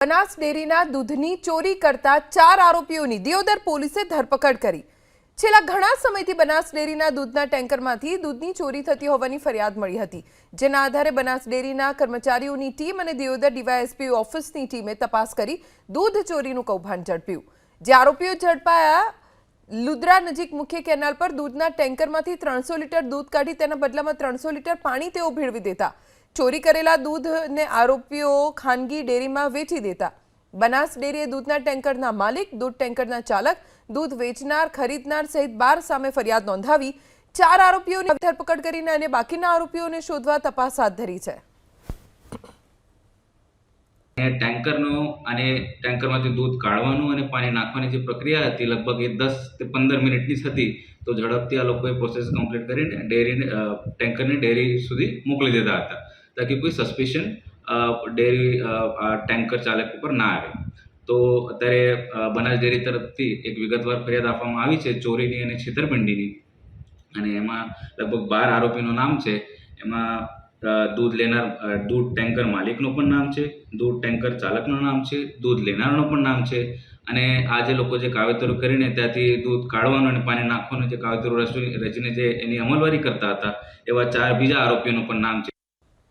બનાસ ડેરીના દૂધની ચોરી કરતા 4 આરોપીઓની દિયોદર પોલીસે ધરપકડ કરી। છેલ્લા ઘણા સમયથી બનાસ ડેરીના દૂધના ટેન્કરમાંથી દૂધની ચોરી થતી હોવાની ફરિયાદ મળી હતી, જેના આધારે બનાસ ડેરીના કર્મચારીઓની ટીમ અને દિયોદર ડીવાયએસપી ઓફિસની ટીમે તપાસ કરી દૂધ ચોરીનું કૌભાંડ ઝડપ્યું। જે આરોપીઓ ઝડપાયા લુદ્રા નજીક મુખ્ય કેનાલ પર દૂધના ટેન્કરમાંથી 300 લીટર દૂધ કાઢી તેના બદલામાં 300 લીટર પાણી તેઓ ભેળવી દેતા। ચોરી કરેલા દૂધને આરોપીઓ ખાનગી ડેરીમાં વેચી દેતા। બનાસ ડેરીએ દૂધના ટેન્કરના માલિક, દૂધ ટેન્કરના ચાલક, દૂધ વેચનાર, ખરીદનાર સહિત 12 સામે ફરિયાદ નોંધાવી 4 આરોપીઓની ધરપકડ કરીને અને બાકીના આરોપીઓને શોધવા તપાસ હાથ ધરી છે। ટેન્કરમાંથી દૂધ કાઢવાનું અને પાણી નાખવાની જે પ્રક્રિયા હતી લગભગ 10 થી 15 મિનિટની જ હતી। તો ઝડપથી આ લોકોએ પ્રોસેસ કમ્પ્લીટ કરીને ટેન્કરને ડેરી સુધી મોકલી દેતા હતા, તાકી કોઈ સસ્પિશન ડેરી ટેન્કર ચાલક ઉપર ના આવે। તો અત્યારે બનાસ ડેરી તરફથી એક વિગતવાર ફરિયાદ આપવામાં આવી છે ચોરીની અને છેતરપિંડીની, અને એમાં લગભગ 12 આરોપીનું નામ છે। એમાં દૂધ લેનાર દૂધ ટેન્કર માલિકનું પણ નામ છે, દૂધ ટેન્કર ચાલકનું નામ છે, દૂધ લેનારનું પણ નામ છે, અને આ જે લોકો જે કાવતરું કરીને ત્યાંથી દૂધ કાઢવાનું અને પાણી નાખવાનું જે કાવતરું રચીને જે એની અમલવારી કરતા હતા એવા 4 બીજા આરોપીઓનું પણ નામ છે।